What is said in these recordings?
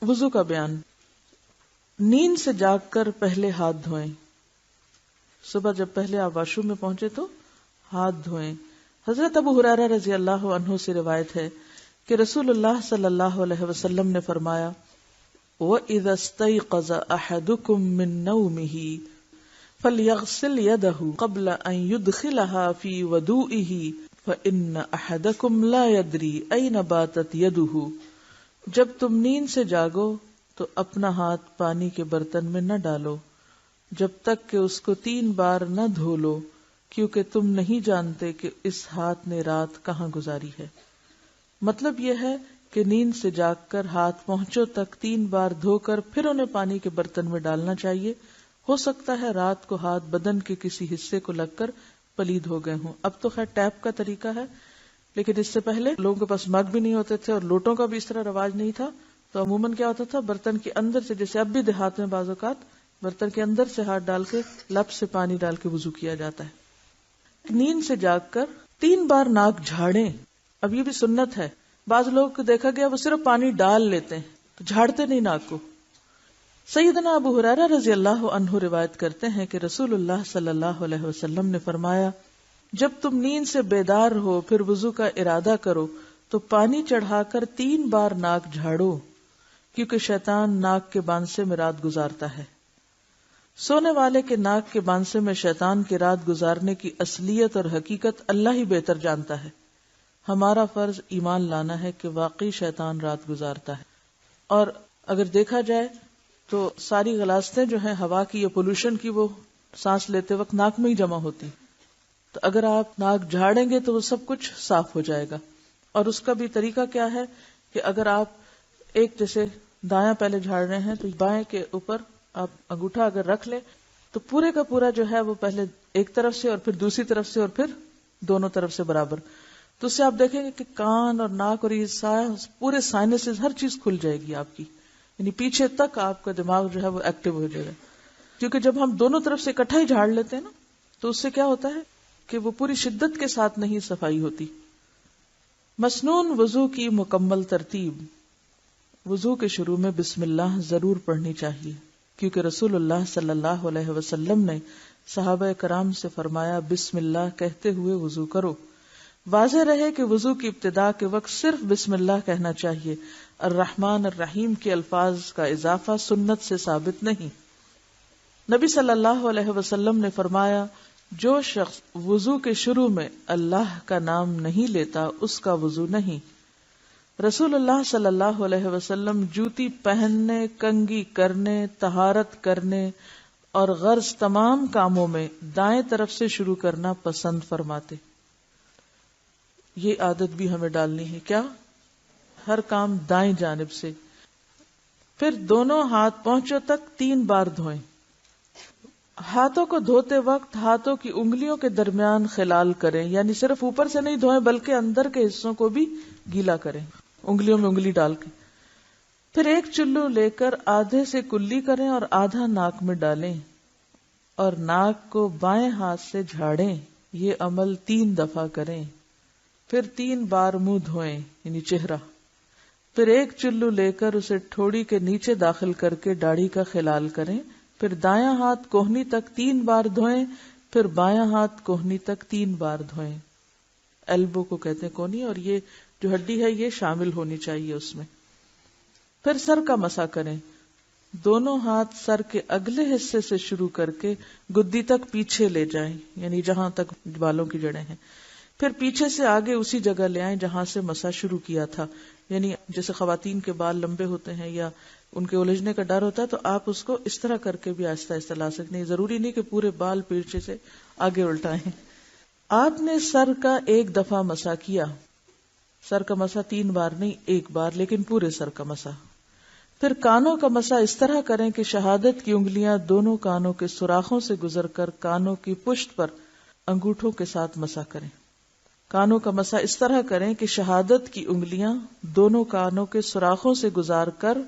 وضو کا بیان. نیند سے جاگ کر پہلے ہاتھ دھوئیں. صبح جب پہلے آپ واش روم میں پہنچے تو ہاتھ دھوئیں. حضرت ابو ہریرہ رضی اللہ عنہ سے روایت ہے کہ رسول اللہ صلی اللہ علیہ وسلم نے فرمایا وَإِذَا اسْتَيْقَظَ أَحَدُكُم مِّن نَّوْمِهِ فَلْيَغْسِلْ يَدَهُ قَبْلَ أَن يُدْخِلَهَا فِي وَضُوئِهِ فَإِنَّ أَحَدَكُمْ لَا يَدْرِي أَيْنَ بَاتَتْ يَدُهُ. جب تم نیند سے جاگو تو اپنا ہاتھ پانی کے برتن میں نہ ڈالو جب تک کہ اس کو 3 بار نہ دھو لو، کیونکہ تم نہیں جانتے کہ اس ہاتھ نے رات کہاں گزاری ہے. مطلب یہ ہے کہ نیند سے جاگ کر ہاتھ پہنچوں تک 3 بار دھو کر پھر انہیں پانی کے برتن میں ڈالنا چاہیے. ہو سکتا ہے رات کو ہاتھ بدن کے کسی حصے کو لگ کر پلید ہو گئے ہوں. اب تو خیر ٹیپ کا طریقہ ہے، لیکن اس سے پہلے لوگوں کے پاس مگ بھی نہیں ہوتے تھے اور لوٹوں کا بھی اس طرح رواج نہیں تھا. تو عموماً کیا ہوتا تھا، برتن کے اندر سے، جیسے اب بھی دیہات میں بعض اوقات برتن کے اندر سے ہاتھ ڈال کے لب سے پانی ڈال کے وضو کیا جاتا ہے. نیند سے جاگ کر 3 بار ناک جھاڑیں. اب یہ بھی سنت ہے. بعض لوگ کو دیکھا گیا وہ صرف پانی ڈال لیتے ہیں تو جھاڑتے نہیں ناک کو. سیدنا ابو ہریرہ رضی اللہ عنہ روایت کرتے ہیں کہ رسول اللہ صلی اللہ علیہ وسلم نے فرمایا جب تم نیند سے بیدار ہو پھر وضو کا ارادہ کرو تو پانی چڑھا کر 3 بار ناک جھاڑو، کیونکہ شیطان ناک کے بانسے میں رات گزارتا ہے. سونے والے کے ناک کے بانسے میں شیطان کی رات گزارنے کی اصلیت اور حقیقت اللہ ہی بہتر جانتا ہے. ہمارا فرض ایمان لانا ہے کہ واقعی شیطان رات گزارتا ہے. اور اگر دیکھا جائے تو ساری غلاظتیں جو ہیں ہوا کی یا پولوشن کی، وہ سانس لیتے وقت ناک میں ہی جمع ہوتی. تو اگر آپ ناک جھاڑیں گے تو وہ سب کچھ صاف ہو جائے گا. اور اس کا بھی طریقہ کیا ہے کہ اگر آپ ایک جیسے دایاں پہلے جھاڑ رہے ہیں تو بائیں کے اوپر آپ انگوٹھا اگر رکھ لیں تو پورے کا پورا جو ہے وہ پہلے ایک طرف سے اور پھر دوسری طرف سے اور پھر دونوں طرف سے برابر. تو اس سے آپ دیکھیں گے کہ کان اور ناک اور یہ پورے سائنسز ہر چیز کھل جائے گی آپ کی، یعنی پیچھے تک آپ کا دماغ جو ہے وہ ایکٹیو ہو جائے گا. کیونکہ جب ہم دونوں طرف سے اکٹھا ہی جھاڑ لیتے ہیں نا تو اس سے کیا ہوتا ہے کہ وہ پوری شدت کے ساتھ نہیں صفائی ہوتی. مسنون وضو کی مکمل ترتیب. وضو کے شروع میں بسم اللہ ضرور پڑھنی چاہیے، کیونکہ رسول اللہ صلی اللہ علیہ وسلم نے صحابہ کرام سے فرمایا بسم اللہ کہتے ہوئے وضو کرو. واضح رہے کہ وضو کی ابتدا کے وقت صرف بسم اللہ کہنا چاہیے. الرحمن الرحیم کے الفاظ کا اضافہ سنت سے ثابت نہیں. نبی صلی اللہ علیہ وسلم نے فرمایا جو شخص وضو کے شروع میں اللہ کا نام نہیں لیتا اس کا وضو نہیں. رسول اللہ صلی اللہ علیہ وسلم جوتی پہننے، کنگھی کرنے، طہارت کرنے اور غرض تمام کاموں میں دائیں طرف سے شروع کرنا پسند فرماتے. یہ عادت بھی ہمیں ڈالنی ہے. کیا؟ ہر کام دائیں جانب سے. پھر دونوں ہاتھ پہنچوں تک 3 بار دھوئیں. ہاتھوں کو دھوتے وقت ہاتھوں کی انگلیوں کے درمیان خلال کریں، یعنی صرف اوپر سے نہیں دھوئیں بلکہ اندر کے حصوں کو بھی گیلا کریں، انگلیوں میں انگلی ڈال کے. پھر ایک چلو لے کر آدھے سے کلی کریں اور آدھا ناک میں ڈالیں اور ناک کو بائیں ہاتھ سے جھاڑیں. یہ عمل 3 دفعہ کریں. پھر 3 بار منہ دھوئیں یعنی چہرہ. پھر ایک چلو لے کر اسے ٹھوڑی کے نیچے داخل کر کے داڑھی کا خلال کریں. پھر دایاں ہاتھ کوہنی تک 3 بار دھوئیں. پھر بایاں ہاتھ کوہنی تک 3 بار دھوئیں. ایلبو کو کہتے ہیں کونی، اور یہ جو ہڈی ہے یہ شامل ہونی چاہیے اس میں. پھر سر کا مسح کریں. دونوں ہاتھ سر کے اگلے حصے سے شروع کر کے گدی تک پیچھے لے جائیں، یعنی جہاں تک بالوں کی جڑیں ہیں. پھر پیچھے سے آگے اسی جگہ لے آئیں جہاں سے مسح شروع کیا تھا. یعنی جیسے خواتین کے بال لمبے ہوتے ہیں یا ان کے الجھنے کا ڈر ہوتا ہے تو آپ اس کو اس طرح کر کے بھی آہستہ آہستہ لا سکتے ہیں. ضروری نہیں کہ پورے بال پیچھے سے آگے الٹائیں. آپ نے سر کا 1 دفعہ مسح کیا. سر کا مسح 3 بار نہیں 1 بار، لیکن پورے سر کا مسح. پھر کانوں کا مسح اس طرح کریں کہ شہادت کی انگلیاں دونوں کانوں کے سوراخوں سے گزر کر کانوں کی پشت پر انگوٹھوں کے ساتھ مسح کریں. کانوں کا مسح اس طرح کریں کہ شہادت کی انگلیاں دونوں کانوں کے سوراخوں سے گزار کر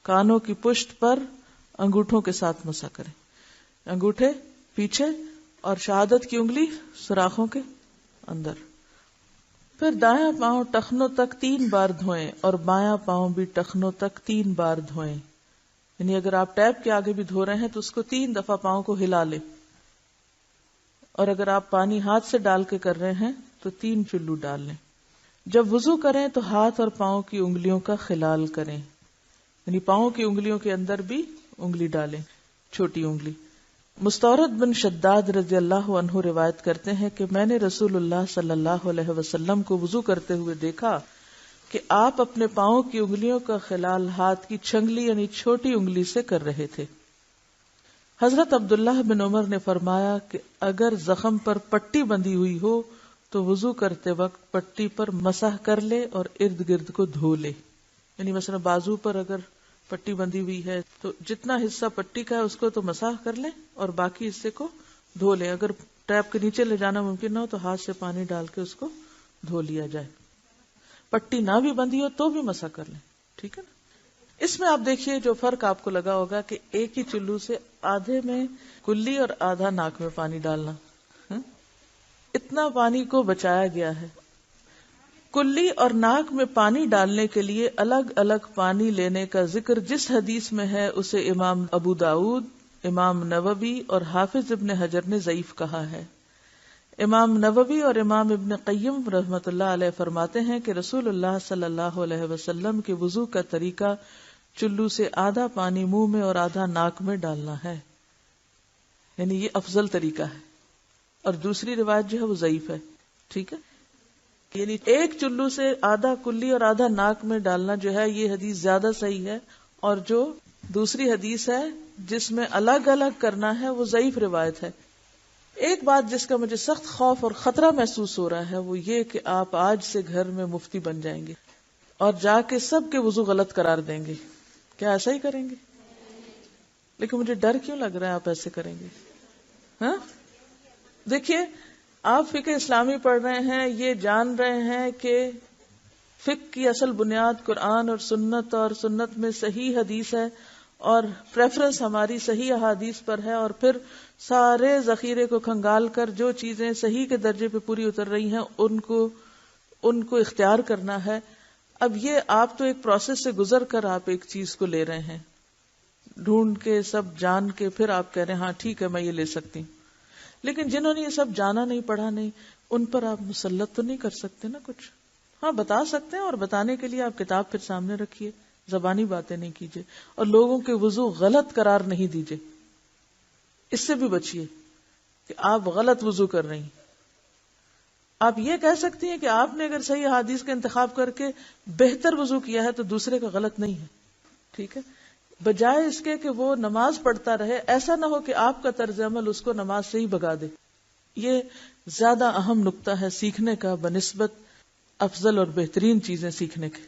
کانوں کی پشت پر انگوٹھوں کے ساتھ مسح کریں. انگوٹھے پیچھے اور شہادت کی انگلی سوراخوں کے اندر. پھر دایاں پاؤں ٹخنوں تک 3 بار دھوئیں اور بایاں پاؤں بھی ٹخنوں تک 3 بار دھوئیں. یعنی اگر آپ ٹیپ کے آگے بھی دھو رہے ہیں تو اس کو 3 دفعہ پاؤں کو ہلا لیں، اور اگر آپ پانی ہاتھ سے ڈال کے کر رہے ہیں تو 3 چلو ڈال لیں. جب وضو کریں تو ہاتھ اور پاؤں کی انگلیوں کا خلال کریں، یعنی پاؤں کی انگلیوں کے اندر بھی انگلی ڈالیں، چھوٹی انگلی. مستورد بن شداد رضی اللہ عنہ روایت کرتے ہیں کہ میں نے رسول اللہ صلی اللہ علیہ وسلم کو وضو کرتے ہوئے دیکھا کہ آپ اپنے پاؤں کی انگلیوں کا خلال ہاتھ کی چھنگلی یعنی چھوٹی انگلی سے کر رہے تھے. حضرت عبداللہ بن عمر نے فرمایا کہ اگر زخم پر پٹی بندھی ہوئی ہو تو وضو کرتے وقت پٹی پر مسح کر لے اور ارد گرد کو دھو لے. یعنی مثلا بازو پر اگر پٹی بندھی ہوئی ہے تو جتنا حصہ پٹی کا ہے اس کو تو مسح کر لیں اور باقی حصے کو دھو لیں. اگر ٹیپ کے نیچے لے جانا ممکن نہ ہو تو ہاتھ سے پانی ڈال کے اس کو دھو لیا جائے. پٹی نہ بھی بندھی ہو تو بھی مسح کر لیں. ٹھیک ہے نا. اس میں آپ دیکھیے جو فرق آپ کو لگا ہوگا کہ ایک ہی چلو سے آدھے میں کلی اور آدھا ناک میں پانی ڈالنا، اتنا پانی کو بچایا گیا ہے. کلی اور ناک میں پانی ڈالنے کے لیے الگ الگ پانی لینے کا ذکر جس حدیث میں ہے اسے امام ابو داؤد، امام نووی اور حافظ ابن حجر نے ضعیف کہا ہے. امام نووی اور امام ابن قیم رحمۃ اللہ علیہ فرماتے ہیں کہ رسول اللہ صلی اللہ علیہ وسلم کے وضو کا طریقہ چلو سے آدھا پانی منہ میں اور آدھا ناک میں ڈالنا ہے، یعنی یہ افضل طریقہ ہے. اور دوسری روایت جو ہے وہ ضعیف ہے. ٹھیک ہے. یعنی ایک چلو سے آدھا کلی اور آدھا ناک میں ڈالنا جو ہے یہ حدیث زیادہ صحیح ہے، اور جو دوسری حدیث ہے جس میں الگ الگ کرنا ہے وہ ضعیف روایت ہے. ایک بات جس کا مجھے سخت خوف اور خطرہ محسوس ہو رہا ہے وہ یہ کہ آپ آج سے گھر میں مفتی بن جائیں گے اور جا کے سب کے وضو غلط قرار دیں گے. کیا ایسا ہی کریں گے؟ لیکن مجھے ڈر کیوں لگ رہا ہے آپ ایسے کریں گے؟ ہاں دیکھیے، آپ فقہ اسلامی پڑھ رہے ہیں، یہ جان رہے ہیں کہ فقہ کی اصل بنیاد قرآن اور سنت میں صحیح حدیث ہے اور پریفرنس ہماری صحیح احادیث پر ہے، اور پھر سارے ذخیرے کو کھنگال کر جو چیزیں صحیح کے درجے پہ پوری اتر رہی ہیں ان کو اختیار کرنا ہے. اب یہ آپ تو ایک پروسیس سے گزر کر آپ ایک چیز کو لے رہے ہیں، ڈھونڈ کے سب جان کے پھر آپ کہہ رہے ہیں ہاں ٹھیک ہے میں یہ لے سکتی ہوں. لیکن جنہوں نے یہ سب جانا نہیں پڑھا نہیں ان پر آپ مسلط تو نہیں کر سکتے نا کچھ. ہاں بتا سکتے ہیں، اور بتانے کے لیے آپ کتاب پھر سامنے رکھیے، زبانی باتیں نہیں کیجیے اور لوگوں کے وضو غلط قرار نہیں دیجیے. اس سے بھی بچیے کہ آپ غلط وضو کر رہی ہیں. آپ یہ کہہ سکتی ہیں کہ آپ نے اگر صحیح حدیث کا انتخاب کر کے بہتر وضو کیا ہے تو دوسرے کا غلط نہیں ہے. ٹھیک ہے. بجائے اس کے کہ وہ نماز پڑھتا رہے، ایسا نہ ہو کہ آپ کا طرز عمل اس کو نماز سے ہی بھگا دے. یہ زیادہ اہم نقطہ ہے سیکھنے کا بنسبت افضل اور بہترین چیزیں سیکھنے کے.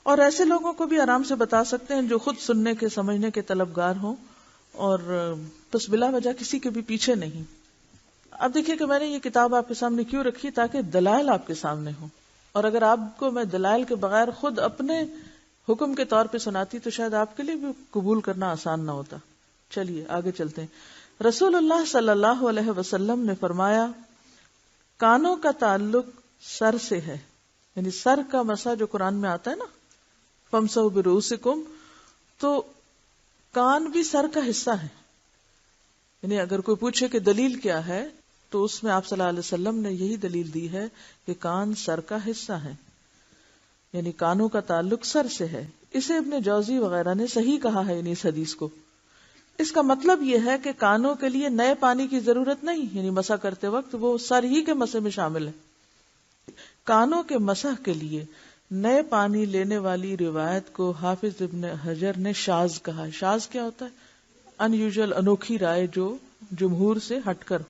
اور ایسے لوگوں کو بھی آرام سے بتا سکتے ہیں جو خود سننے کے سمجھنے کے طلبگار ہوں اور بس بلا وجہ کسی کے بھی پیچھے نہیں. اب دیکھیے کہ میں نے یہ کتاب آپ کے سامنے کیوں رکھی، تاکہ دلائل آپ کے سامنے ہوں، اور اگر آپ کو میں دلائل کے بغیر خود اپنے حکم کے طور پہ سناتی تو شاید آپ کے لیے بھی قبول کرنا آسان نہ ہوتا. چلیے آگے چلتے ہیں. رسول اللہ صلی اللہ علیہ وسلم نے فرمایا کانوں کا تعلق سر سے ہے، یعنی سر کا مسح جو قرآن میں آتا ہے نا فَامْسَحُوا بِرُؤُوسِكُمْ، تو کان بھی سر کا حصہ ہے. یعنی اگر کوئی پوچھے کہ دلیل کیا ہے تو اس میں آپ صلی اللہ علیہ وسلم نے یہی دلیل دی ہے کہ کان سر کا حصہ ہے، یعنی کانوں کا تعلق سر سے ہے. اسے ابن جوزی وغیرہ نے صحیح کہا ہے اس حدیث کو. اس کا مطلب یہ ہے کہ کانوں کے لیے نئے پانی کی ضرورت نہیں، یعنی مسح کرتے وقت وہ سر ہی کے مسح میں شامل ہے. کانوں کے مسح کے لیے نئے پانی لینے والی روایت کو حافظ ابن حجر نے شاذ کہا ہے. شاذ کیا ہوتا ہے؟ ان یوزول، انوکھی رائے جو جمہور سے ہٹ کر.